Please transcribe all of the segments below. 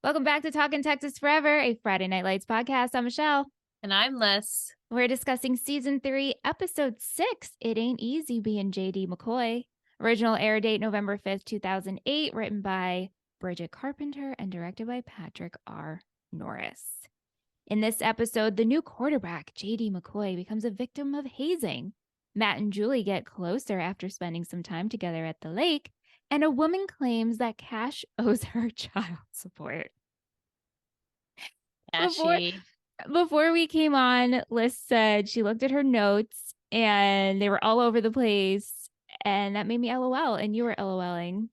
Welcome back to Talkin' Texas Forever, a Friday Night Lights podcast. I'm Michelle. And I'm Liz. We're discussing season 3, episode 6. It Ain't Easy Being J.D. McCoy. Original air date November 5th, 2008. Written by Bridget Carpenter and directed by Patrick R. Norris. In this episode, the new quarterback, J.D. McCoy, becomes a victim of hazing. Matt and Julie get closer after spending some time together at the lake, and a woman claims that Cash owes her child support. Before we came on, Liz said she looked at her notes and they were all over the place. And that made me LOL. And you were LOLing.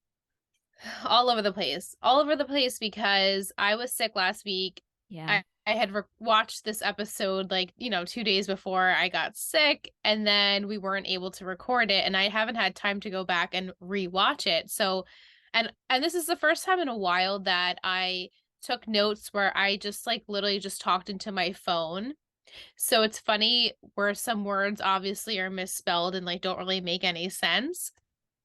All over the place. All over the place because I was sick last week. Yeah. I had watched this episode 2 days before I got sick, and then we weren't able to record it, and I haven't had time to go back and rewatch it. So, and this is the first time in a while that I took notes where I just literally just talked into my phone. So it's funny where some words obviously are misspelled and don't really make any sense.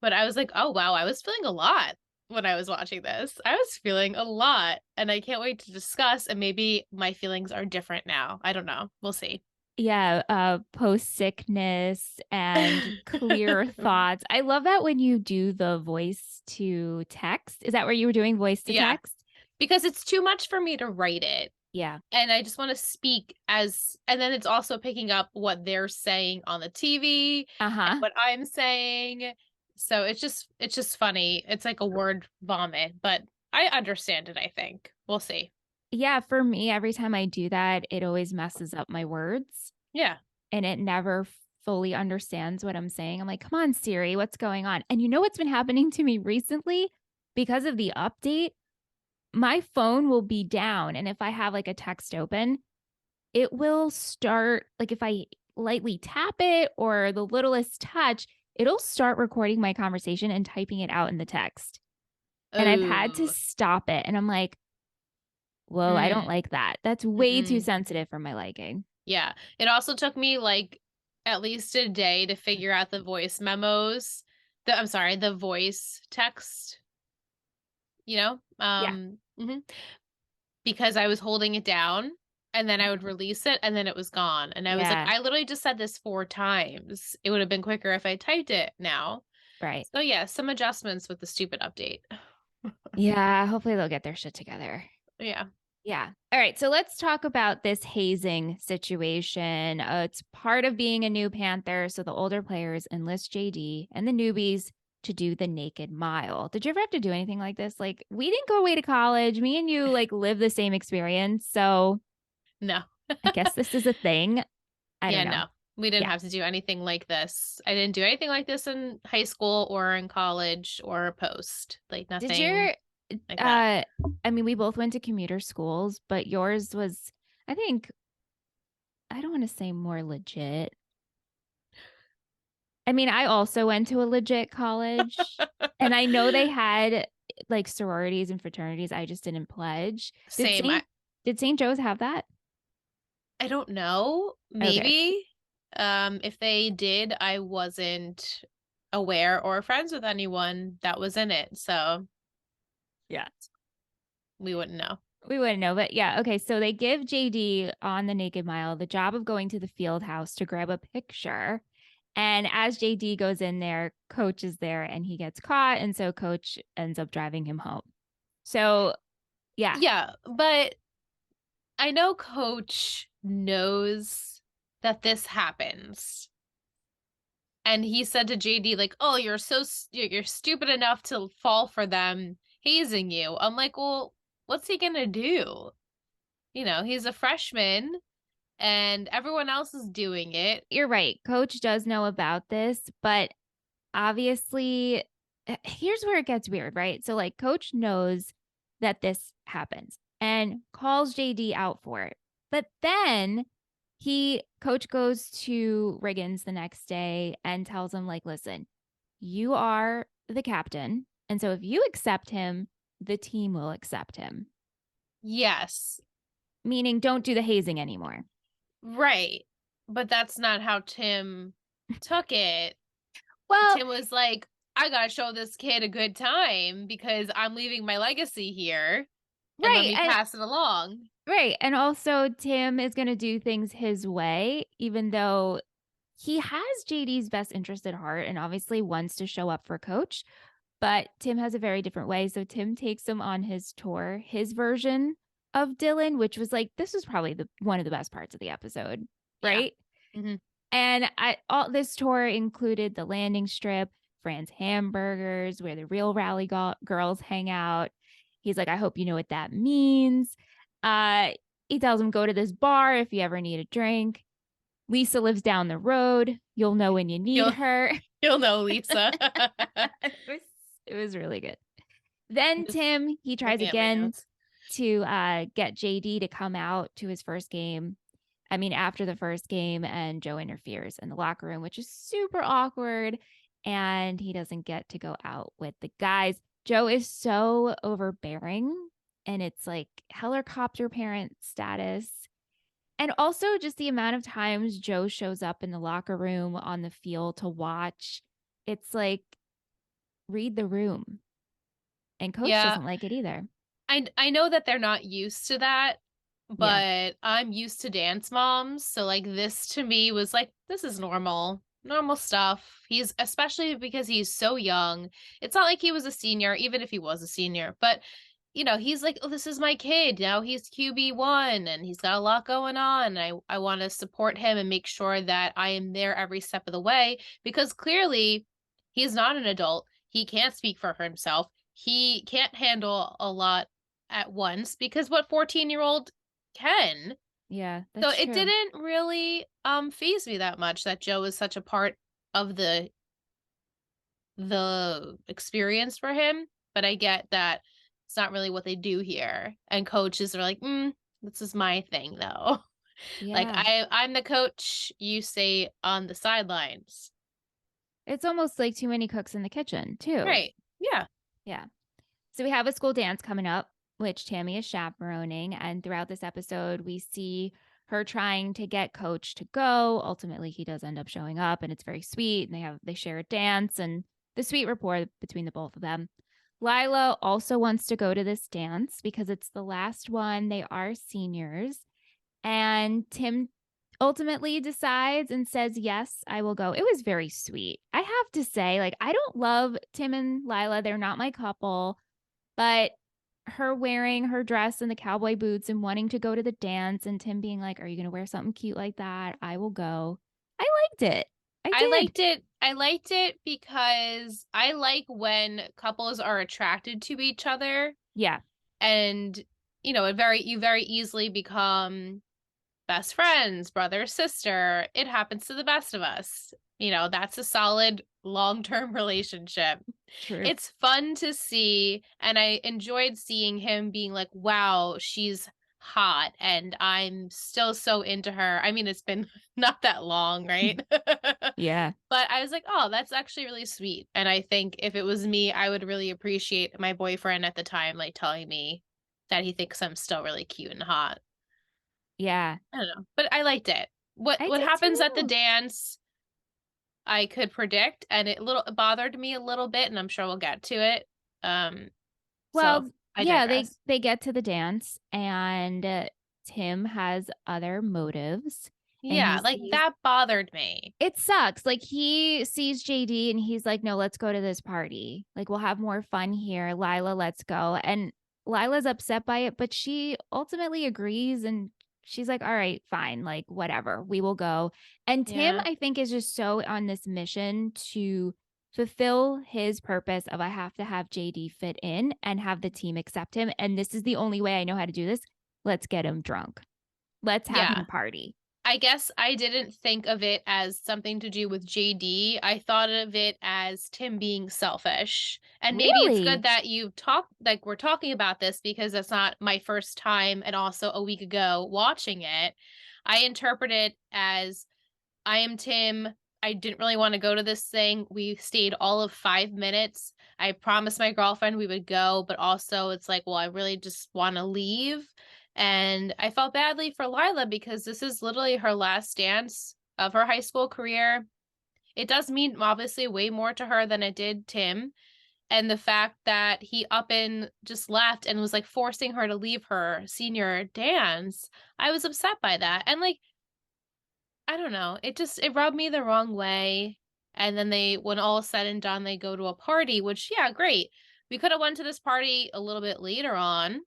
But I was like, oh wow, I was feeling a lot when I was watching this. I was feeling a lot, and I can't wait to discuss, and maybe my feelings are different now. I don't know. We'll see. Yeah, post sickness and clear thoughts. I love that when you do the voice to text. Is that where you were doing voice to text? Because it's too much for me to write it. Yeah. And I just want to speak and then it's also picking up what they're saying on the TV, and what I'm saying. So it's just funny. It's like a word vomit, but I understand it, I think. We'll see. Yeah, for me, every time I do that, it always messes up my words. Yeah. And it never fully understands what I'm saying. I'm like, come on, Siri, what's going on? And you know what's been happening to me recently? Because of the update, my phone will be down. And if I have a text open, it will start, if I lightly tap it or the littlest touch, it'll start recording my conversation and typing it out in the text. And I've had to stop it. And I'm like, whoa, I don't like that. That's way too sensitive for my liking. Yeah. It also took me at least a day to figure out the voice memos. The voice text. Because I was holding it down, and then I would release it, and then it was gone. And I was like, I literally just said this 4 times. It would have been quicker if I typed it now. Right. So yeah, some adjustments with the stupid update. Yeah, hopefully they'll get their shit together. Yeah. Yeah. All right. So let's talk about this hazing situation. It's part of being a new Panther. So the older players enlist JD and the newbies to do the naked mile. Did you ever have to do anything like this? We didn't go away to college. Me and you live the same experience. So no, I guess this is a thing. I don't know. No, we didn't have to do anything like this. I didn't do anything like this in high school or in college or post. Nothing. Did you? I mean, we both went to commuter schools, but yours was, I think, I don't want to say more legit. I mean, I also went to a legit college, and I know they had sororities and fraternities. I just didn't pledge. Same. Did St. Joe's have that? I don't know. Maybe. Okay. If they did, I wasn't aware or friends with anyone that was in it. So yeah, we wouldn't know. But yeah, okay. So they give JD on the Naked Mile the job of going to the field house to grab a picture. And as JD goes in there, Coach is there and he gets caught. And so Coach ends up driving him home. So, yeah. Yeah, but I know Coach knows that this happens. And he said to JD, oh, you're stupid enough to fall for them hazing you. I'm like, well, what's he gonna do? He's a freshman and everyone else is doing it. You're right. Coach does know about this, but obviously, here's where it gets weird, right? So Coach knows that this happens and calls JD out for it. But then Coach goes to Riggins the next day and tells him listen, you are the captain. And so if you accept him, the team will accept him. Yes. Meaning don't do the hazing anymore. Right. But that's not how Tim took it. Well, Tim was like, I gotta show this kid a good time because I'm leaving my legacy here. and let Right. me And pass it along. right. And also Tim is going to do things his way, even though he has JD's best interest at heart and obviously wants to show up for coach. But Tim has a very different way. So Tim takes him on his tour, his version of Dylan, which was like, this was probably the one of the best parts of the episode, Yeah. right? Hmm. And all this tour included the landing strip, Fran's hamburgers, where the real rally girls hang out. He's like, I hope you know what that means. Uh, he tells him, go to this bar if you ever need a drink. Lisa lives down the road. You'll know when you need You'll her. you'll know, Lisa. It was really good. Then Just Tim, he tries looking at my again notes. to get JD to come out to his first game. I mean, after the first game, and Joe interferes in the locker room, which is super awkward. And he doesn't get to go out with the guys. Joe is so overbearing, and it's like helicopter parent status. And also just the amount of times Joe shows up in the locker room on the field to watch. It's like, read the room. And coach Yeah, doesn't like it either. I know that they're not used to that, Yeah. but I'm used to dance moms, so like this to me was like this is normal. Normal stuff. He's especially because he's so young. It's not like he was a senior, even if he was a senior, but he's like, "Oh, this is my kid. Now he's QB1 and he's got a lot going on. And I want to support him and make sure that I am there every step of the way because clearly he's not an adult. He can't speak for himself. He can't handle a lot at once because what 14-year-old can. Yeah, So that's it true. didn't really phase me that much that Joe is such a part of the experience for him, but I get that it's not really what they do here. And coaches are like, this is my thing though. Like Yeah. I'm the coach, you stay on the sidelines. It's almost like too many cooks in the kitchen, too. Right. Yeah. Yeah. So we have a school dance coming up, which Tammy is chaperoning. And throughout this episode, we see her trying to get Coach to go. Ultimately, he does end up showing up, and it's very sweet. And they share a dance and the sweet rapport between the both of them. Lila also wants to go to this dance because it's the last one. They are seniors. And Tim ultimately decides and says, yes, I will go. It was very sweet. I have to say, like, I don't love Tim and Lila. They're not my couple, but her wearing her dress and the cowboy boots and wanting to go to the dance and Tim being like, are you going to wear something cute like that? I will go. I liked it. I I did. liked it. I liked it because I like when couples are attracted to each other Yeah. and you very easily become best friends, brother, sister. It happens to the best of us. That's a solid long-term relationship. True. It's fun to see, and I enjoyed seeing him being like, wow, she's hot, and I'm still so into her. I mean, it's been not that long, right? Yeah. But I was like, oh, that's actually really sweet. And I think if it was me, I would really appreciate my boyfriend at the time, like telling me that he thinks I'm still really cute and hot. Yeah. I don't know, but I liked it. What I what did happens at the too. dance, I could predict, and it bothered me a little bit, and I'm sure we'll get to it. Um, so Well, I yeah, digress. they get to the dance and Tim has other motives and he Yeah, like sees that bothered me. it sucks. Like he sees JD and he's like, "No, let's go to this party. Like we'll have more fun here. Lila, let's go." And Lila's upset by it, but she ultimately agrees and she's like, "All right, fine. Like whatever. We will go." And Tim, Yeah, I think, is just so on this mission to fulfill his purpose of I have to have JD fit in and have the team accept him and this is the only way I know how to do this. Let's get him drunk. Let's have yeah. him party. I guess I didn't think of it as something to do with JD. I thought of it as Tim being selfish. And maybe it's good Really? that we're talking about this because that's not my first time and also a week ago watching it. I interpret it as I am Tim. I didn't really want to go to this thing. We stayed all of 5 minutes. I promised my girlfriend we would go, but also it's like, well, I really just want to leave. And I felt badly for Lila because this is literally her last dance of her high school career. It does mean obviously way more to her than it did Tim. And the fact that he up and just left and was like forcing her to leave her senior dance, I was upset by that. And like, I don't know, it rubbed me the wrong way. And then when all is said and done, they go to a party, which yeah, great. We could have went to this party a little bit later on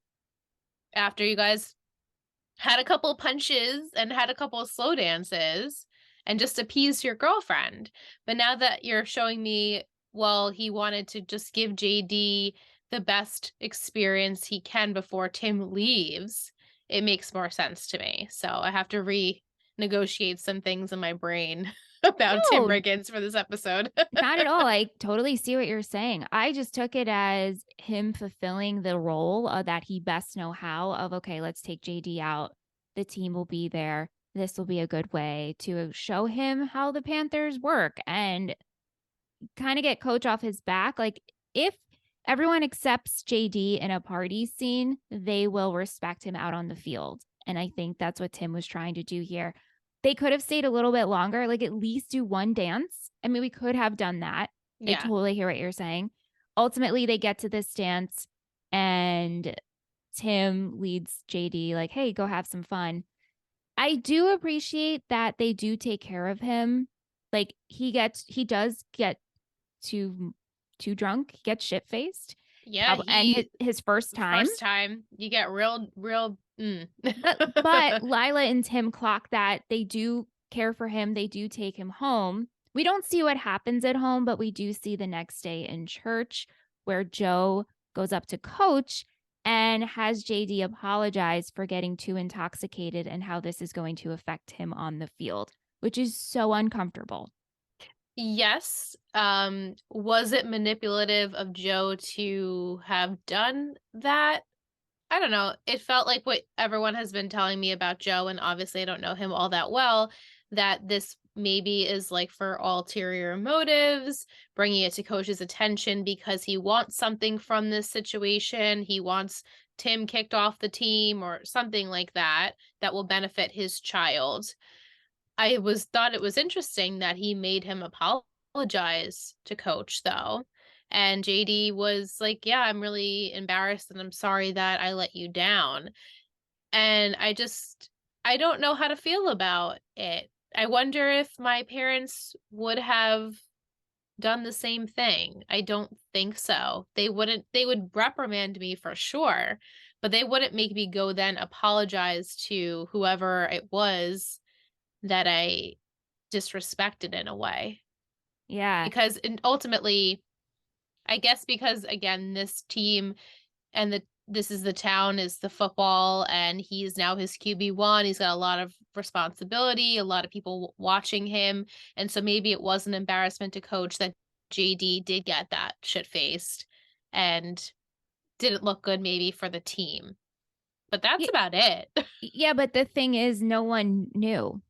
after you guys had a couple punches and had a couple of slow dances and just appeased your girlfriend. But now that you're showing me, well, he wanted to just give JD the best experience he can before Tim leaves, it makes more sense to me. So I have to renegotiate some things in my brain about Tim No, Riggins for this episode. not at all. I totally see what you're saying. I just took it as him fulfilling the role that he best know how of, okay, let's take JD out. The team will be there. This will be a good way to show him how the Panthers work and kind of get coach off his back. Like if everyone accepts JD in a party scene, they will respect him out on the field. And I think that's what Tim was trying to do here. They could have stayed a little bit longer, like at least do one dance. I mean, we could have done that. I Yeah. totally hear what you're saying. Ultimately, they get to this dance and Tim leads JD, like, hey, go have some fun. I do appreciate that they do take care of him. Like he does get too drunk, he gets shit faced. Yeah, And his first time. first time you get real But Lila and Tim clock that they do care for him. They do take him home. We don't see what happens at home, but we do see the next day in church where Joe goes up to coach and has JD apologize for getting too intoxicated and how this is going to affect him on the field, which is so uncomfortable. Yes. Was it manipulative of Joe to have done that? I don't know. It felt like what everyone has been telling me about Joe, and obviously I don't know him all that well, that this maybe is like for ulterior motives, bringing it to coach's attention because he wants something from this situation. He wants Tim kicked off the team or something like that that will benefit his child. I was thought it was interesting that he made him apologize to coach though. And JD was like, "Yeah, I'm really embarrassed and I'm sorry that I let you down." And I don't know how to feel about it. I wonder if my parents would have done the same thing. I don't think so. They would reprimand me for sure, but they wouldn't make me go then apologize to whoever it was that I disrespected in a way. Yeah. Because ultimately, I guess because again, this team and this is the town is the football and he's now his QB1. He's got a lot of responsibility, a lot of people watching him. And so maybe it was an embarrassment to coach that JD did get that shit faced and didn't look good maybe for the team. But that's Yeah, about it. yeah, but the thing is no one knew.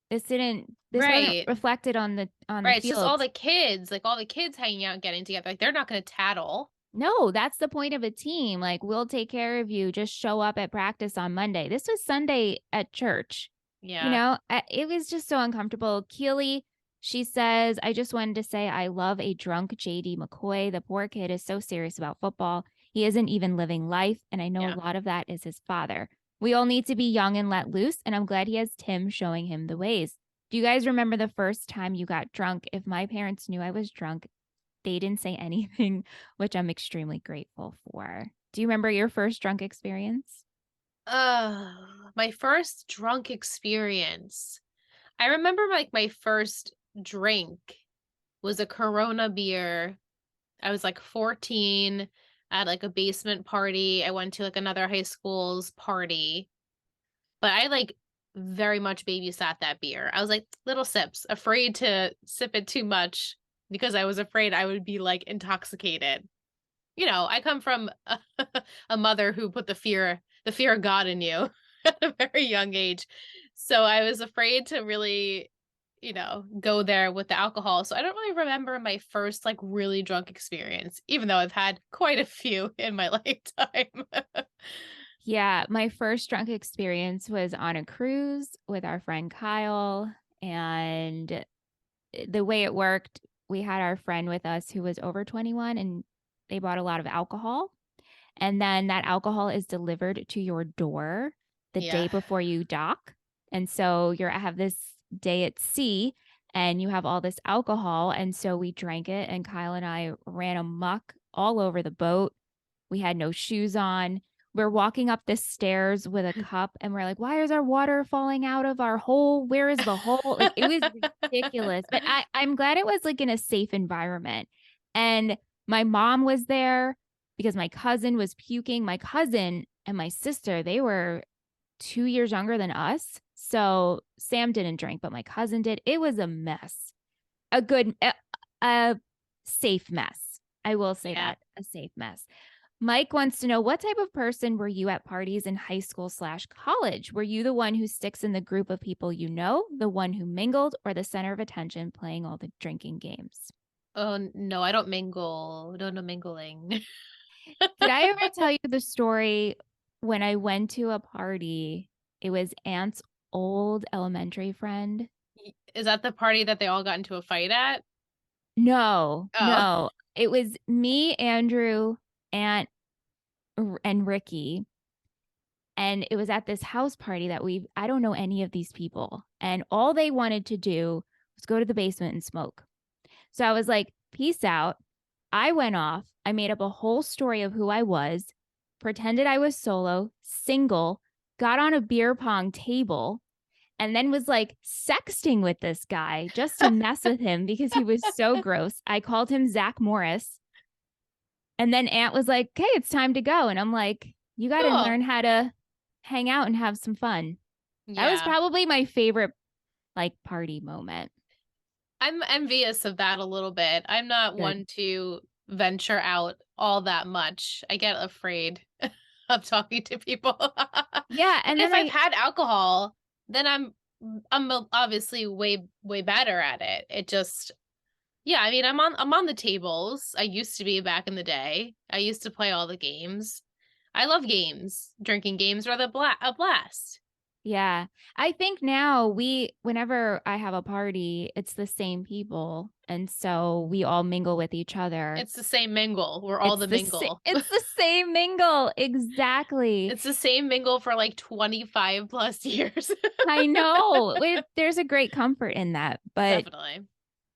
This wasn't Right. reflected on the Right. It's just field. all the kids, like all the kids hanging out and getting together. Like they're not going to tattle. No, that's the point of a team. Like, we'll take care of you. Just show up at practice on Monday. This was Sunday at church. Yeah. It was just so uncomfortable. Keely, she says, I just wanted to say I love a drunk JD McCoy. The poor kid is so serious about football. He isn't even living life. And I know Yeah. a lot of that is his father. We all need to be young and let loose. And I'm glad he has Tim showing him the ways. Do you guys remember the first time you got drunk? If my parents knew I was drunk, they didn't say anything, which I'm extremely grateful for. Do you remember your first drunk experience? My first drunk experience. I remember like my first drink was a Corona beer. I was like 14 at like a basement party. I went to like another high school's party, but I like very much babysat that beer. I was like little sips, afraid to sip it too much because I was afraid I would be like intoxicated. I come from a mother who put the fear of God in you at a very young age. So I was afraid to really, go there with the alcohol. So I don't really remember my first like really drunk experience, even though I've had quite a few in my lifetime. Yeah, my first drunk experience was on a cruise with our friend Kyle. And the way it worked, we had our friend with us who was over 21 and they bought a lot of alcohol, and then that alcohol is delivered to your door the day Yeah. before you dock. And so you're have this day at sea and you have all this alcohol. And so we drank it, and Kyle and I ran amok all over the boat. We had no shoes on. We're walking up the stairs with a cup, and we're like, why is our water falling out of our hole? Where is the hole? Like, it was ridiculous. But I'm glad it was like in a safe environment. And my mom was there because my cousin was puking. My cousin and my sister, they were 2 years younger than us. So Sam didn't drink, but my cousin did. It was a mess. A safe mess. I will say Yeah. that, a safe mess. Mike wants to know, what type of person were you at parties in high school/college? Were you the one who sticks in the group of people you know, the one who mingled, or the center of attention playing all the drinking games? Oh, no, I don't mingle. No mingling. Did I ever tell you the story when I went to a party? It was Aunt's old elementary friend. Is that the party that they all got into a fight at? No, Oh. no. It was me, Andrew, Aunt, and Ricky. And it was at this house party that I don't know any of these people. And all they wanted to do was go to the basement and smoke. So I was like, peace out. I went off. I made up a whole story of who I was, pretended I was solo, single, got on a beer pong table, and then was like sexting with this guy just to mess with him because he was so gross. I called him Zach Morris. And then Aunt was like, okay, it's time to go. And I'm like, you got to Cool. learn how to hang out and have some fun. That was Yeah. probably my favorite like party moment. I'm envious of that a little bit. I'm not Good. one to venture out all that much. I get afraid of talking to people. Yeah. But And if then I've had alcohol, then I'm obviously way better at it. It just yeah, I mean, I'm on the tables. I used to be back in the day. I used to play all the games. I love games. Drinking games are a blast. yeah, I think now whenever I have a party, it's the same people. And so we all mingle with each other. It's the same mingle. We're all the mingle. It's the same mingle. Exactly. It's the same mingle for like 25 plus years. I know. There's a great comfort in that. But Definitely.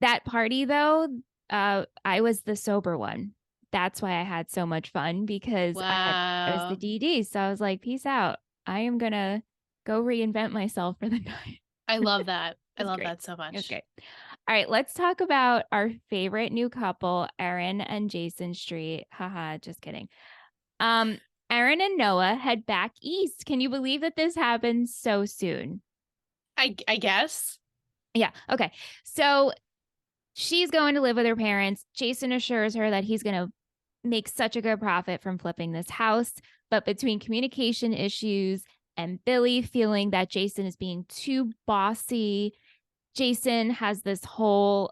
that party though, I was the sober one. That's why I had so much fun because I was the Wow. DD. So I was like, peace out. I am gonna go reinvent myself for the night. I love that. I It's love great. that so It's much. great. All right, let's talk about our favorite new couple, Erin and Jason Street. Haha, just kidding. Um, Erin and Noah head back east. Can you believe that this happened so soon? I guess. Yeah. Okay. So she's going to live with her parents. Jason assures her that he's going to make such a good profit from flipping this house. But between communication issues and Billy feeling that Jason is being too bossy, Jason has this whole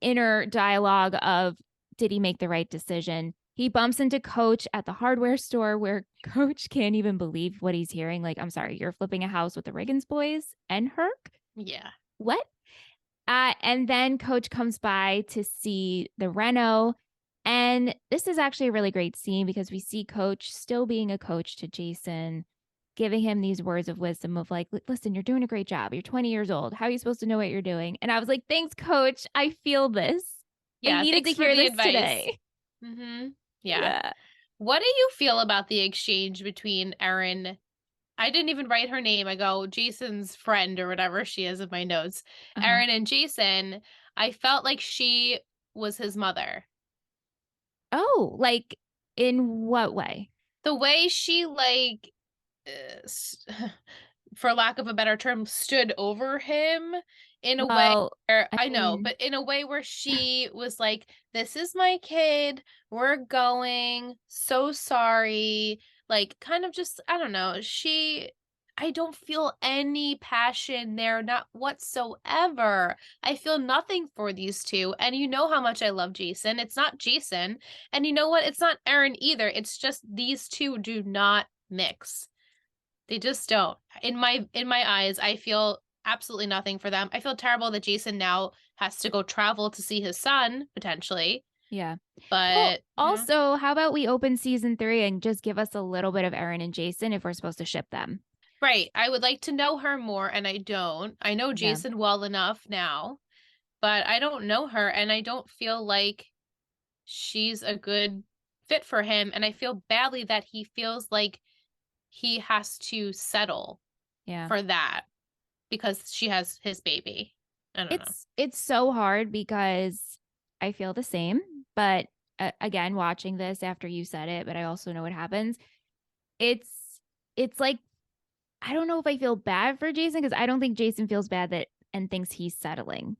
inner dialogue of, did he make the right decision? He bumps into Coach at the hardware store where Coach can't even believe what he's hearing. Like, I'm sorry, you're flipping a house with the Riggins boys and Herc? Yeah. What? And then Coach comes by to see the reno. And this is actually a really great scene because we see Coach still being a coach to Jason, giving him these words of wisdom of like, listen, you're doing a great job. You're 20 years old. How are you supposed to know what you're doing? And I was like, thanks, Coach. I feel this. I Yeah, needed to thanks for hear the this advice. today. Yeah. Yeah. What do you feel about the exchange between Erin? I didn't even write her name. I go Jason's friend or whatever she is in my notes. Uh-huh. Erin and Jason, I felt like she was his mother. Oh, like in what way? The way she like for lack of a better term, stood over him in a way Well, where I I know, mean, but in a way where she was like, "This is my kid. We're going. So sorry." Like, kind of just, I don't know. I don't feel any passion there, not whatsoever. I feel nothing for these two. And you know how much I love Jason. It's not Jason. And you know what? It's not Erin either. It's just these two do not mix. They just don't. In my eyes, I feel absolutely nothing for them. I feel terrible that Jason now has to go travel to see his son potentially. Yeah. Well, But also, how about we open season 3 and just give us a little bit of Erin and Jason if we're supposed to ship them? right, I would like to know her more, and I don't. I know Yeah. Jason well enough now, but I don't know her, and I don't feel like she's a good fit for him. And I feel badly that he feels like he has to settle Yeah. for that because she has his baby. I don't know. It's so hard because I feel the same, but again, watching this after you said it, but I also know what happens. It's it's like I don't know if I feel bad for Jason because I don't think Jason feels bad that and thinks he's settling.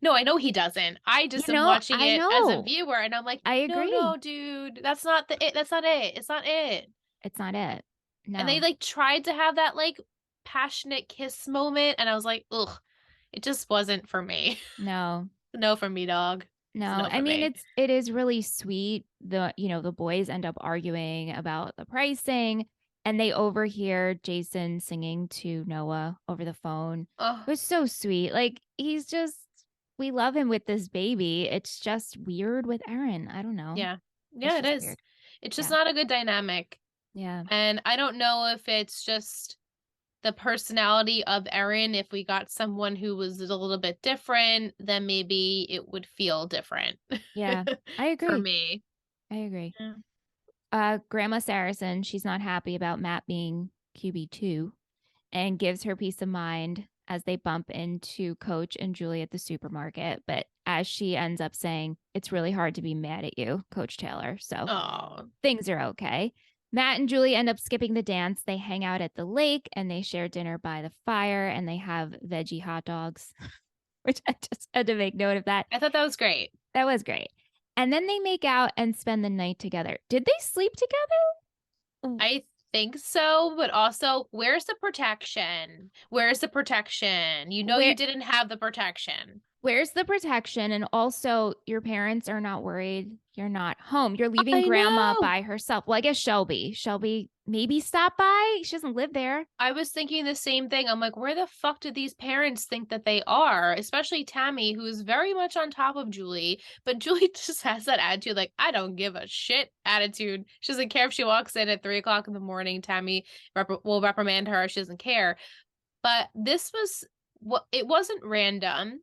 No, I know he doesn't. I just am watching I it as a know. viewer, and I'm like, I no, no, agree. dude, that's not the it. That's not it. It's not it. It's not it. And they No. like tried to have that like passionate kiss moment, and I was like, ugh, it just wasn't for me. No. No for me, dog. It's a No, no I for mean me. it is really sweet. The boys end up arguing about the pricing and they overhear Jason singing to Noah over the phone. Oh, It was so sweet. Like he's just we love him with this baby. It's just weird with Erin. I don't know. yeah. It's Yeah, it just is. weird. It's just Yeah. not a good dynamic. Yeah. And I don't know if it's just the personality of Erin. If we got someone who was a little bit different, then maybe it would feel different Yeah. I for agree. me. I agree. Yeah. Grandma Saracen, she's not happy about Matt being QB2 and gives her peace of mind as they bump into Coach and Julie at the supermarket. But as she ends up saying, it's really hard to be mad at you, Coach Taylor. So Oh, things are okay. Matt and Julie end up skipping the dance. They hang out at the lake and they share dinner by the fire and they have veggie hot dogs, which I just had to make note of that. I thought that was great. That was great. And then they make out and spend the night together. Did they sleep together? I think so, but also, where's the protection? Where's the protection? You know, you Where didn't have the protection. Where's the protection? And also, your parents are not worried you're not home. You're leaving I grandma know. by herself. Well, I guess Shelby. Shelby maybe stop by. She doesn't live there. I was thinking the same thing. I'm like, where the fuck do these parents think that they are? Especially Tammy, who's very much on top of Julie. But Julie just has that attitude, like, I don't give a shit attitude. She doesn't care if she walks in at 3 o'clock in the morning. Tammy will reprimand her. She doesn't care. But this was what it wasn't random,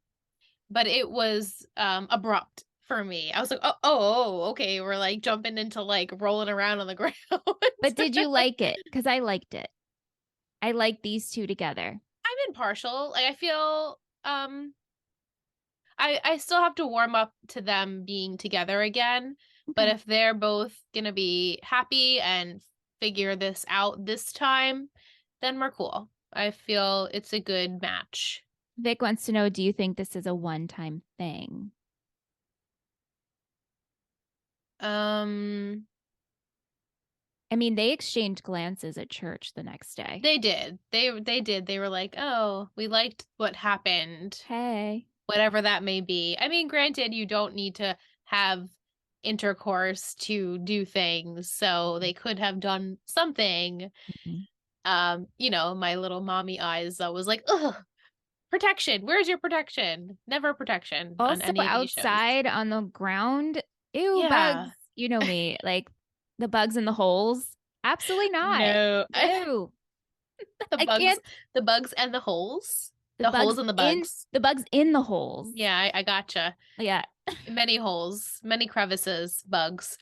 but it was abrupt for me. I was like, okay. We're like jumping into like rolling around on the ground. But did you like it? Because I liked it. I like these two together. I'm impartial. Like I feel I still have to warm up to them being together again, but Okay. if they're both going to be happy and figure this out this time, then we're cool. I feel it's a good match. Vic wants to know, do you think this is a one-time thing? Um I mean, they exchanged glances at church the next day. they did. They did. They were like, "Oh, we liked what happened." Hey. Whatever that may be. I mean, granted, you don't need to have intercourse to do things, so they could have done something. Mhm. My little mommy eyes was like, ugh, protection. Where's your protection? Never protection on Also, any of these shows. outside on the ground, ew, bugs. Yeah. You know me, like the bugs in the holes. Absolutely not. No. No, the I bugs, can't. the bugs and the holes. The The bugs holes and the in bugs. the bugs in the holes. Yeah, I gotcha. Yeah. Many holes, many crevices, bugs.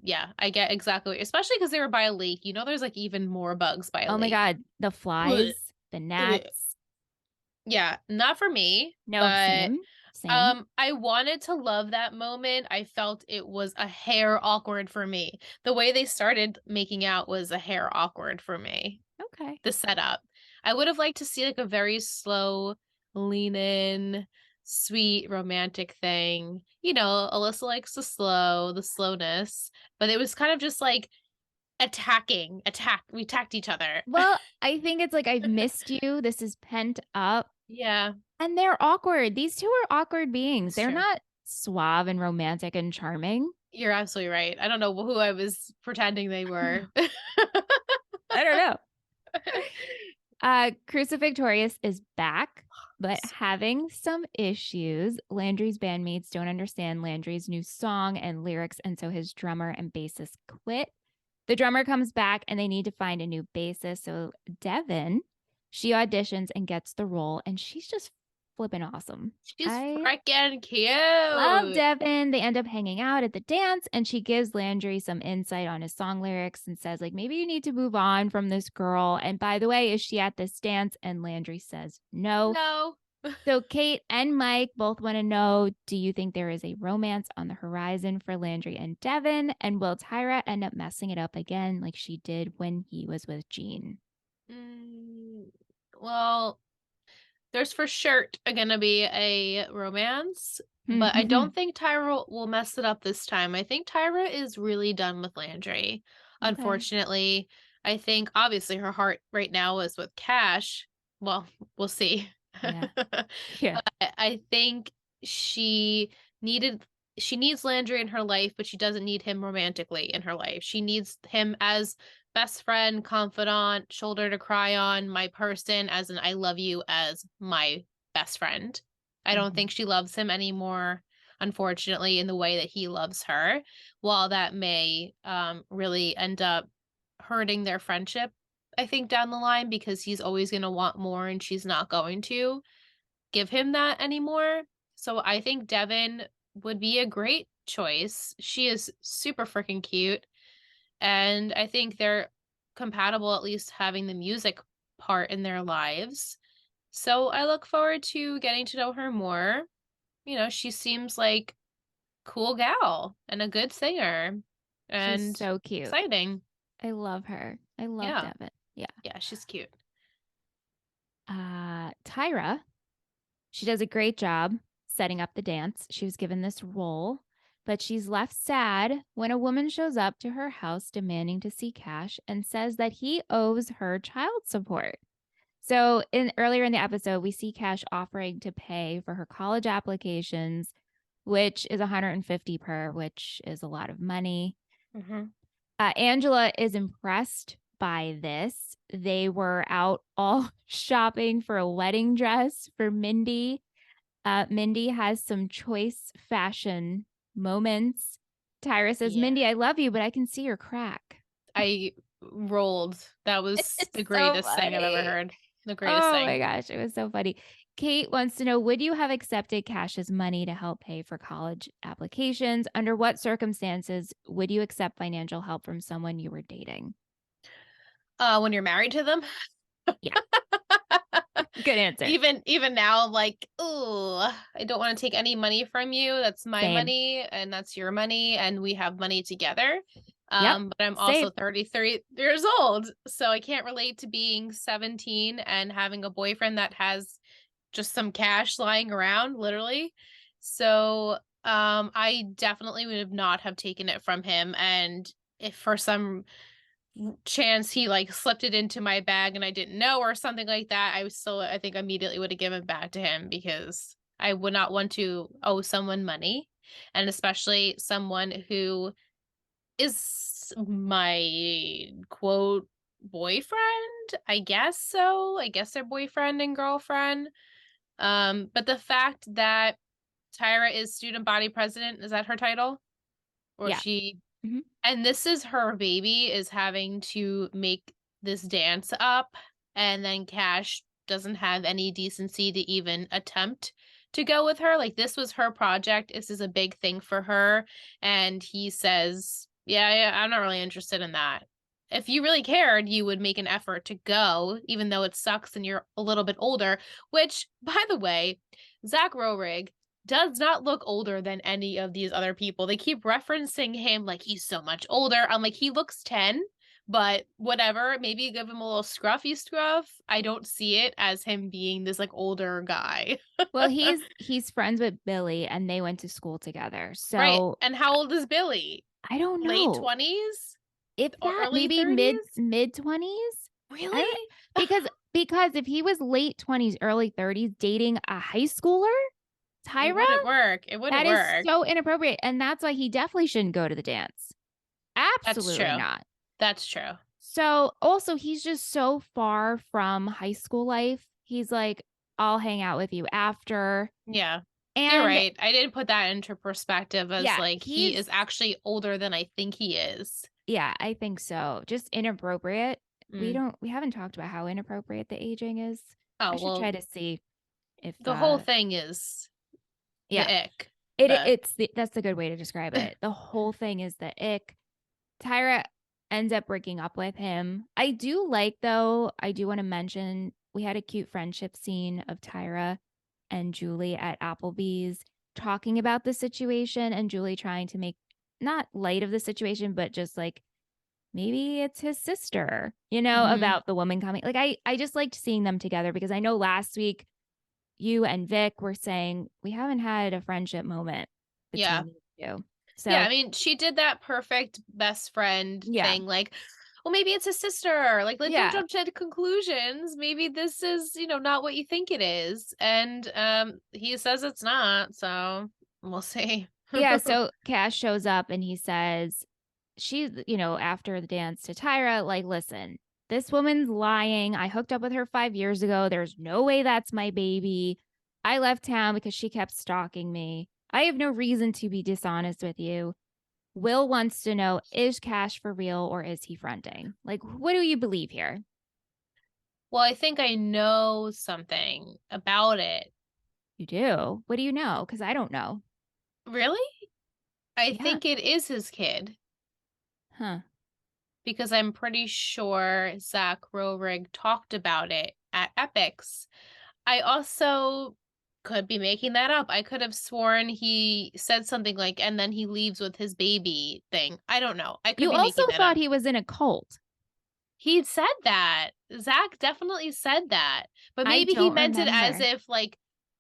Yeah, I get exactly, especially because they were by a lake. You know, there's like even more bugs by a Oh my lake. god, the Ugh, flies, the ugh. gnats. Yeah, not for me, No, but same. I wanted to love that moment. I felt it was a hair awkward for me. The way they started making out was a hair awkward for me. Okay. The setup. I would have liked to see like a very slow lean in, sweet, romantic thing. You know, Alyssa likes the slowness, but it was kind of just like attack. We attacked each other. Well, I think it's like I've missed you. This is pent up, Yeah, and they're awkward. These two are awkward beings. it's They're true. not suave and romantic and charming. You're absolutely right. I don't know who I was pretending they I don't were. know. I don't know. Crucifix Victorious is back. But having some issues, Landry's bandmates don't understand Landry's new song and lyrics, and so his drummer and bassist quit. The drummer comes back and they need to find a new bassist. So Devin, she auditions and gets the role, and she's just flipping awesome. She's I freaking love cute. Devin. They end up hanging out at the dance, and she gives Landry some insight on his song lyrics and says, like, maybe you need to move on from this girl. And by the way, is she at this dance? And Landry says no. No. So Kate and Mike both want to know, do you think there is a romance on the horizon for Landry and Devin? And will Tyra end up messing it up again like she did when he was with Jean? Mm, well, there's for sure gonna be a romance, but I don't think Tyra will mess it up this time. I think Tyra is really done with Landry. Okay. Unfortunately, I think obviously her heart right now is with Cash. Well, we'll see. Yeah. Yeah. But I think she needed she needs Landry in her life, but she doesn't need him romantically in her life. She needs him as best friend, confidant, shoulder to cry on, my person, as an I love you as my best friend. I don't think she loves him anymore, unfortunately, in the way that he loves her. While that may really end up hurting their friendship, I think, down the line, because he's always going to want more and she's not going to give him that anymore. So I think Devin would be a great choice. She is super freaking cute. And I think they're compatible, at least having the music part in their lives. So I look forward to getting to know her more. You know, she seems like cool gal and a good singer She's and so cute. exciting. I love her. I love Yeah. Devin. Yeah. Yeah, she's cute. Tyra, she does a great job setting up the dance. She was given this role, but she's left sad when a woman shows up to her house demanding to see Cash and says that he owes her child support. So, in earlier in the episode, we see Cash offering to pay for her college applications, which is 150 per, which is a lot of money. Mm-hmm. Angela is impressed by this. They were out all shopping for a wedding dress for Mindy. Mindy has some choice fashion moments. Tyra says, Yeah. Mindy, I love you, but I can see your crack. I rolled. That was It's the so greatest thing I've ever funny. heard. The greatest Oh thing. my gosh, it was so funny. Kate wants to know, would you have accepted Cash's money to help pay for college applications? Under what circumstances would you accept financial help from someone you were dating? When you're married to them. Yeah, good answer. Even now, I'm like, oh, I don't want to take any money from you. That's my Same. money and that's your money, and we have money together. Yep. But I'm Same. also 33 years old, so I can't relate to being 17 and having a boyfriend that has just some cash lying around, literally. So, I definitely would have not have taken it from him, and if for some chance he like slipped it into my bag and I didn't know or something like that, I was still, I think, immediately would have given back to him, because I would not want to owe someone money, and especially someone who is my quote boyfriend. I guess so. I guess they're boyfriend and girlfriend. But the fact that Tyra is student body president, is that her title? Or Yeah. she Mm-hmm. and this is her baby, is having to make this dance up, and then Cash doesn't have any decency to even attempt to go with her. Like, this was her project. This is a big thing for her. And he says, yeah, I'm not really interested in that. If you really cared, you would make an effort to go, even though it sucks and you're a little bit older, which, by the way, Zach Rohrig does not look older than any of these other people. They keep referencing him like he's so much older. I'm like, he looks 10, but whatever. Maybe give him a little scruffy scruff. I don't see it as him being this like older guy. Well, he's friends with Billy and they went to school together. Right. So And how old is Billy? I don't Late know. 20s If or that early maybe 30s? mid 20s. I don't Really? because if he was late 20s, early 30s dating a high schooler, It Tyra, wouldn't work. It wouldn't that is work. so inappropriate. And that's why he definitely shouldn't go to the dance. That's Absolutely true. not. That's true. So also he's just so far from high school life. He's like I'll hang out with you after. Yeah. You're And right. I didn't put that into perspective as yeah, like he is actually older than I think he is. yeah, I think so. Just inappropriate. Mm. We haven't talked about how inappropriate the aging is. I Oh, should try well, to see if the whole thing is yeah, the ick. But that's the good way to describe it. The whole thing is the ick. Tyra ends up breaking up with him. I do like, though, I do want to mention we had a cute friendship scene of Tyra and Julie at Applebee's talking about the situation, and Julie trying to make not light of the situation, but just like maybe it's his sister, mhm. about the woman coming. Like I just liked seeing them together because I know last week you and Vic were saying we haven't had a friendship moment Yeah. between these two. Yeah, So I mean, she did that perfect best friend yeah, thing, like, well, maybe it's his sister. Like, don't yeah. jump to conclusions. Maybe this is, not what you think it is. And he says it's not, so we'll see. Yeah, so Cash shows up and he says, she's, after the dance to Tyra, like, listen, this woman's lying. I hooked up with her 5 years ago. There's no way that's my baby. I left town because she kept stalking me. I have no reason to be dishonest with you. Will wants to know, is Cash for real or is he fronting? Like, what do you believe here? Well, I think I know something about it. You do? What do you know? Because I don't know. Really? I Yeah. think it is his kid Huh. because I'm pretty sure Zach Rohrig talked about it at Epics. I also could be making that up. I could have sworn he said something like, and then he leaves with his baby thing. I don't know. I could You be also making that thought up. he was in a cult. He'd said that. Zach definitely said that. But I maybe he don't meant it as remember. if, like,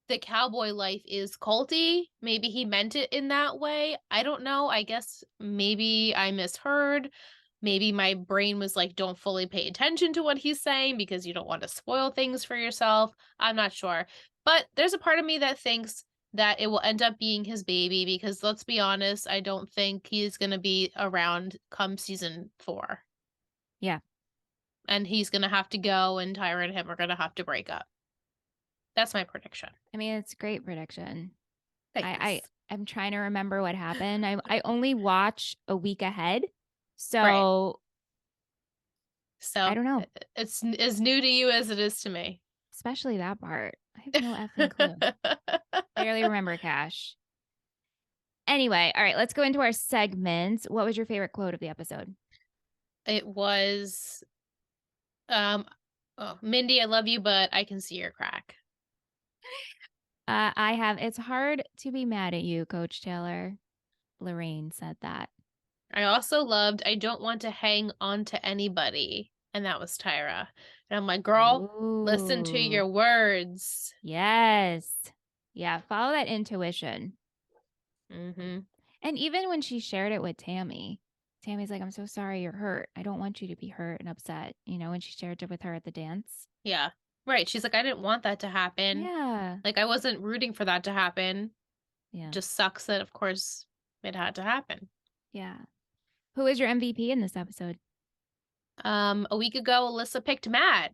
the cowboy life is culty. Maybe he meant it in that way. I don't know. I guess maybe I misheard. Maybe my brain was like, don't fully pay attention to what he's saying because you don't want to spoil things for yourself. I'm not sure. But there's a part of me that thinks that it will end up being his baby because let's be honest, I don't think he's going to be around come season 4. Yeah. And he's going to have to go, and Tyra and him are going to have to break up. That's my prediction. I mean, it's a great prediction. I Thanks. I'm trying to remember what happened. I only watch a week ahead. Right. So I So don't know, it's as new to you as it is to me. especially that part. I have no effing clue. Barely remember Cash. Anyway, all right, let's go into our segments. What was your favorite quote of the episode? It was, um, oh, Mindy, I love you, but I can see your crack. I have it's hard to be mad at you, Coach Taylor. Lorraine said that. I also loved, I don't want to hang on to anybody. And that was Tyra. And I'm like, girl, listen to Ooh. your words. Yes. Yeah, follow that intuition. Mm-hmm. And even when she shared it with Tammy, Tammy's like, I'm so sorry you're hurt. I don't want you to be hurt and upset, when she shared it with her at the dance. Yeah. Right. She's like, I didn't want that to happen. Yeah. Like, I wasn't rooting for that to happen. Yeah. Just sucks that, of course, it had to happen. Yeah. Who is your MVP in this episode? A week ago, Alyssa picked Matt.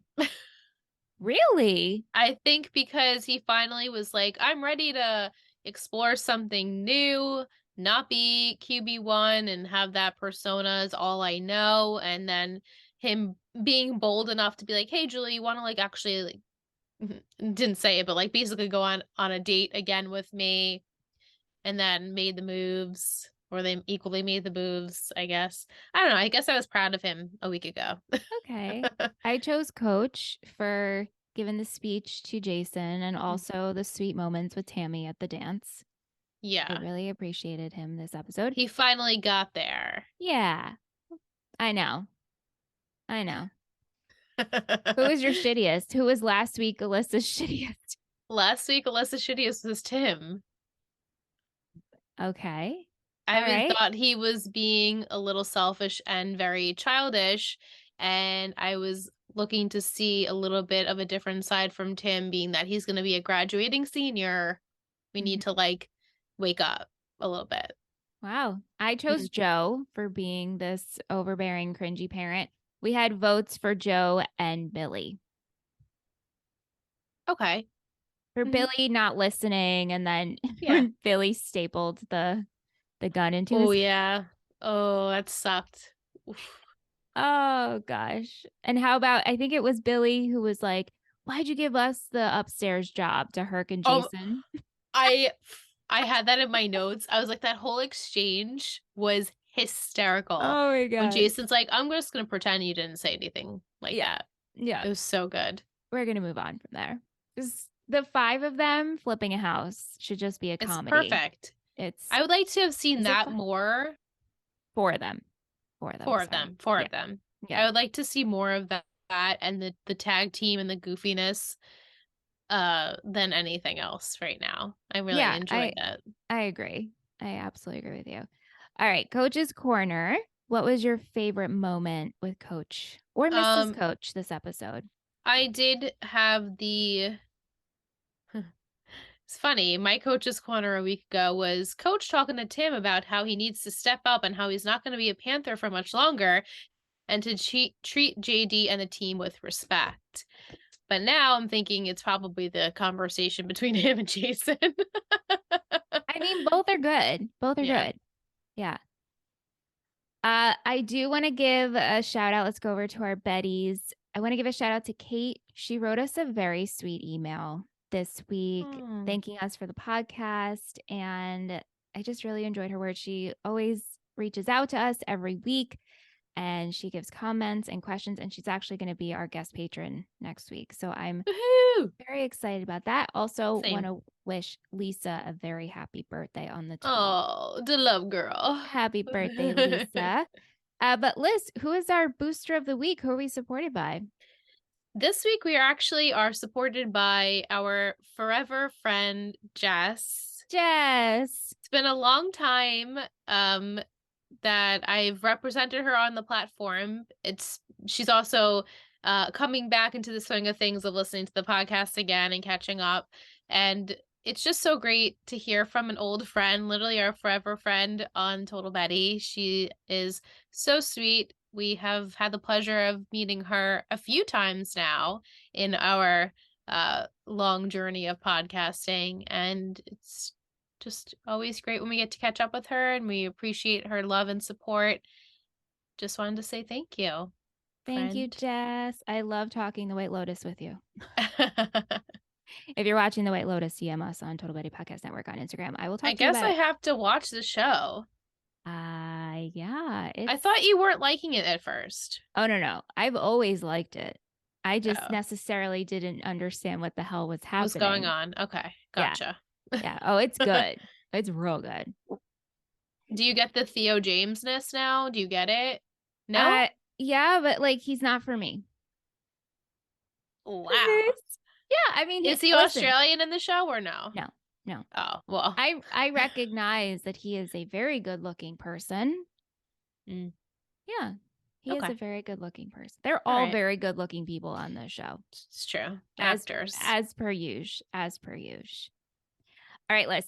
Really? I think because he finally was like, I'm ready to explore something new, not be QB1 and have that persona is all I know. And then him being bold enough to be like, hey, Julie, you want to like actually like, didn't say it, but like basically go on a date again with me, and then made the moves, or they equally made the moves, I guess. I don't know. I guess I was proud of him a week ago. Okay. I chose Coach for giving the speech to Jason and also the sweet moments with Tammy at the dance. I Yeah. really appreciated him this episode. He finally got there. Yeah, I know. I know. Who was your shittiest? Who was last week Alyssa's shittiest? Last week, Alyssa Shittiest was Tim. Okay. I All right. thought he was being a little selfish and very childish, and I was looking to see a little bit of a different side from Tim, being that he's going to be a graduating senior. We Mhm. need to like wake up a little bit. Wow. I chose Mhm. Joe for being this overbearing, cringy parent. We had votes for Joe and Billy. Okay. For Mhm. Billy not listening, and then Yeah. when Billy stapled the gun into Oh his head. yeah. Oh, that sucked. Oof. Oh gosh. And how about I think it was Billy who was like, "Why'd you give us the upstairs job to Herc and Um, Jason?" I I had that in my notes. I was like, that whole exchange was hysterical. Oh my When god. Jason's like, I'm just gonna pretend you didn't say anything like Yeah. that. Yeah. It was so good. We're gonna move on from there. Just the five of them flipping a house should just be a It's comedy. perfect. It's I would like to have seen is it that fun? more. Four of them. Four of them, Four of sorry. them. Four Yeah. of them. Yeah. I would like to see more of that and the tag team and the goofiness than anything else right now. I really Yeah, enjoyed that. I agree. I absolutely agree with you. All right, Coach's Corner. What was your favorite moment with Coach or Mrs. Um Coach this episode? I did have the It's funny. My coach's corner a week ago was Coach talking to Tim about how he needs to step up and how he's not going to be a Panther for much longer and to treat JD and the team with respect. But now I'm thinking it's probably the conversation between him and Jason. I mean, both are good. Both are Yeah. good. Yeah. I do want to give a shout out. Let's go over to our Betties. I want to give a shout out to Kate. She wrote us a very sweet email this week, Hmm. thanking us for the podcast. And I just really enjoyed her words. She always reaches out to us every week and she gives comments and questions. And she's actually going to be our guest patron next week. So I'm Woohoo! very excited about that. Also, want Same. to wish Lisa a very happy birthday on the 12th. Oh, the love girl. Happy birthday, Lisa. But Liz, who is our booster of the week? Who are we supported by? This week we are supported by our forever friend Jess. Jess. It's been a long time that I've represented her on the platform. She's also coming back into the swing of things of listening to the podcast again and catching up. And it's just so great to hear from an old friend, literally our forever friend on Total Betty. She is so sweet. We have had the pleasure of meeting her a few times now in our long journey of podcasting, and it's just always great when we get to catch up with her, and we appreciate her love and support. Just wanted to say thank you, Thank you, friend. Jess. I love talking the White Lotus with you. If you're watching the White Lotus, DM us on Total Betty Podcast Network on Instagram. I will I talk to you guess about I it. have to watch the show. Yeah, I it's thought you weren't liking it at first. oh no. I've always liked it. I just Oh, necessarily didn't understand what the hell was what's going happening. on? Okay, Yeah. gotcha. Yeah. Oh, it's good. It's real good. Do you get the Theo Jamesness now? Do you get it? No? Uh yeah, but like he's not for me. Wow. Yeah, I mean, Is he listen. Australian in the show or no? No, no. Oh, well. I recognize that he is a very good looking person. Mm, Yeah, he is okay. a very good looking person. They're All all right. very good looking people on this show, It's true. as Actors. as per usual, as per usual. All right, Liz.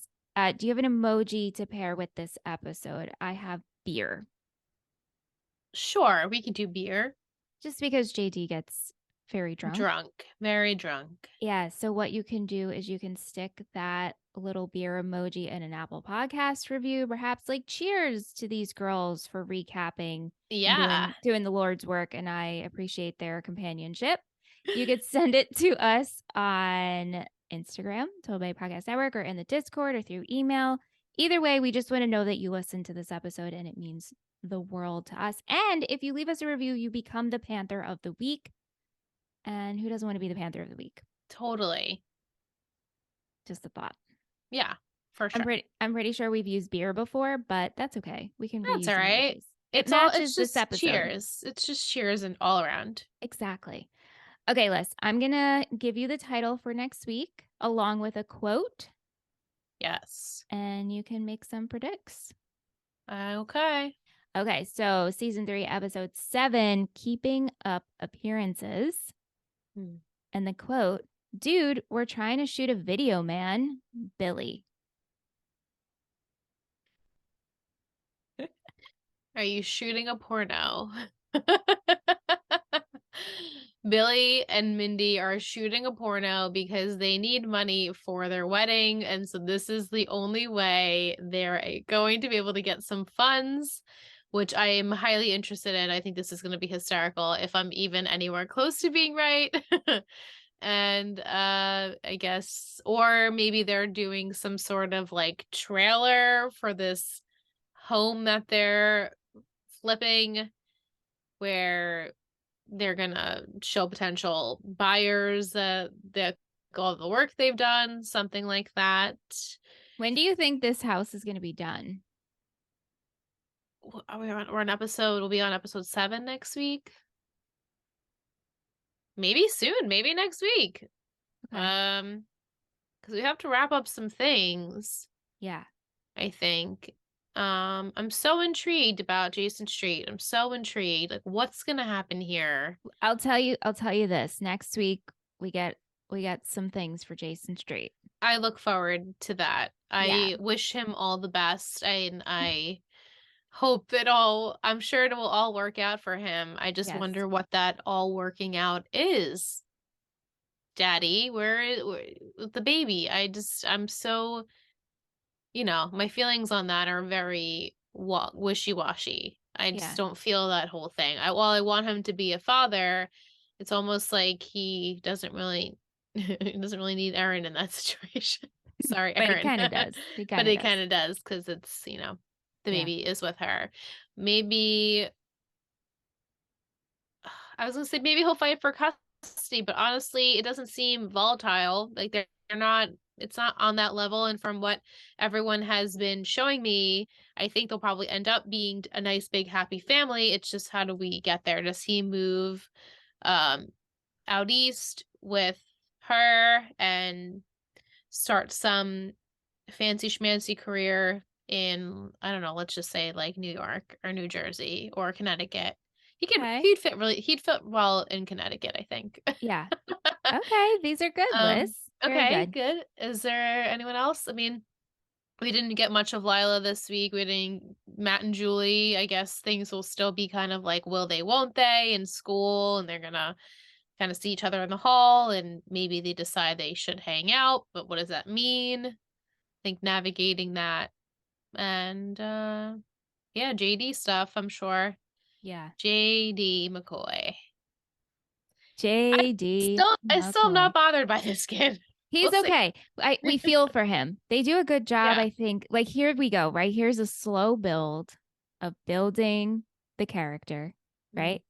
Do you have an emoji to pair with this episode? I have beer, Sure, we could do beer. just because JD gets very drunk. Drunk. Very drunk. Yeah. So what you can do is you can stick that little beer emoji in an Apple Podcast review, perhaps like cheers to these girls for recapping and Yeah. doing the Lord's work. And I appreciate their companionship. You could send it to us on Instagram, Total Bay Podcast Network, or in the Discord or through email. Either way, we just want to know that you listened to this episode and it means the world to us. And if you leave us a review, you become the Panther of the Week. And who doesn't want to be the Panther of the Week? Totally. Just a thought. Yeah, for sure. I'm pretty sure we've used beer before, but that's okay. We can That's reuse all right. emojis. It matches It's this just episode. cheers. It's just cheers and all around. Exactly. Okay, Liz, I'm going to give you the title for next week along with a quote, Yes. and you can make some predicts. Okay. Okay, so season 3, episode 7, Keeping Up Appearances. And the quote, dude, we're trying to shoot a video, man. Billy. Are you shooting a porno? Billy and Mindy are shooting a porno because they need money for their wedding. And so this is the only way they're going to be able to get some funds, which I am highly interested in. I think this is going to be hysterical if I'm even anywhere close to being right. And I guess, or maybe they're doing some sort of like trailer for this home that they're flipping where they're gonna show potential buyers that all the work they've done, something like that. When do you think this house is going to be done? We're on episode. We'll be on episode 7 next week. Maybe soon. Maybe next week. Okay. Because we have to wrap up some things. Yeah. I think. I'm so intrigued about Jason Street. I'm so intrigued. Like, what's gonna happen here? I'll tell you this. Next week we get some things for Jason Street. I look forward to that. Yeah. I wish him all the best. I hope it all, I'm sure it will all work out for him. I just Yes. wonder what that all working out is. Daddy, where the baby? I'm so, my feelings on that are very wishy-washy. I just Yeah. don't feel that whole thing. While I want him to be a father, it's almost like he doesn't really he doesn't really need Erin in that situation. Sorry, But he Erin. kind of does. He But kind of he does. kind of does because it's, the Yeah. baby is with her. Maybe I was gonna say maybe he'll fight for custody, but honestly, it doesn't seem volatile. Like they're not. It's not on that level. And from what everyone has been showing me, I think they'll probably end up being a nice, big, happy family. It's just how do we get there? Does he move um, out east with her and start some fancy schmancy career in, I don't know, let's just say like New York or New Jersey or Connecticut? Okay. He'd fit well in Connecticut, I think. Yeah. Okay. These are good lists. Very Okay, good. good. Is there anyone else? I mean, we didn't get much of Lila this week. We didn't Matt and Julie. I guess things will still be kind of like will they, won't they in school, and they're gonna kind of see each other in the hall, and maybe they decide they should hang out, but what does that mean? I think navigating that and yeah, JD stuff, I'm sure. Yeah. JD McCoy. JD I still am not McCoy. bothered by this kid. He's We'll see. okay. We feel for him. They do a good job, Yeah. I think. Like here we go, right? Here's a slow build of building the character, right?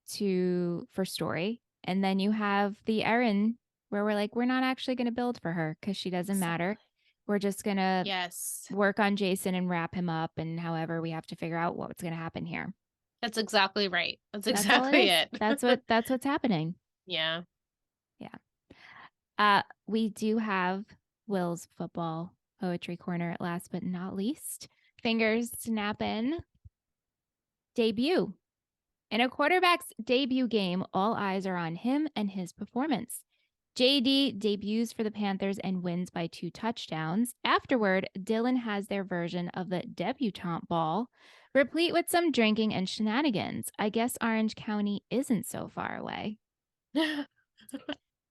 For story. And then you have the Erin where we're like, we're not actually going to build for her because she doesn't matter. Exactly. We're just going to Yes. work on Jason and wrap him up. And however, we have to figure out what's going to happen here. That's exactly right. That's That's all it exactly is. it. That's what's happening. Yeah. Yeah. We do have Will's football poetry corner at last but not least. Fingers snapping. Debut. In a quarterback's debut game, all eyes are on him and his performance. JD debuts for the Panthers and wins by 2 touchdowns. Afterward, Dylan has their version of the debutante ball, replete with some drinking and shenanigans. I guess Orange County isn't so far away.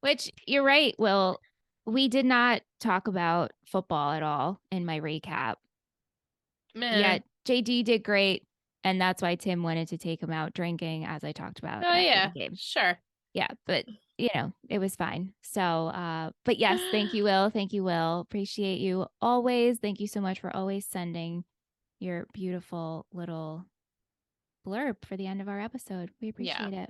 Which, you're right, Will. We did not talk about football at all in my recap. Yeah, JD did great. And that's why Tim wanted to take him out drinking, as I talked about Oh after yeah. the game. Sure. Yeah, but it was fine. So, but yes, thank you, Will. Thank you, Will. Appreciate you always. Thank you so much for always sending your beautiful little blurb for the end of our episode. We appreciate it.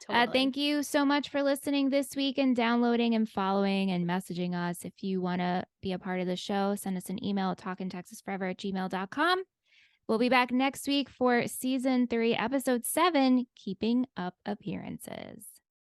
Totally. Thank you so much for listening this week and downloading and following and messaging us. If you want to be a part of the show, send us an email at talkintexasforever@gmail.com. We'll be back next week for season 3, episode 7, Keeping Up Appearances.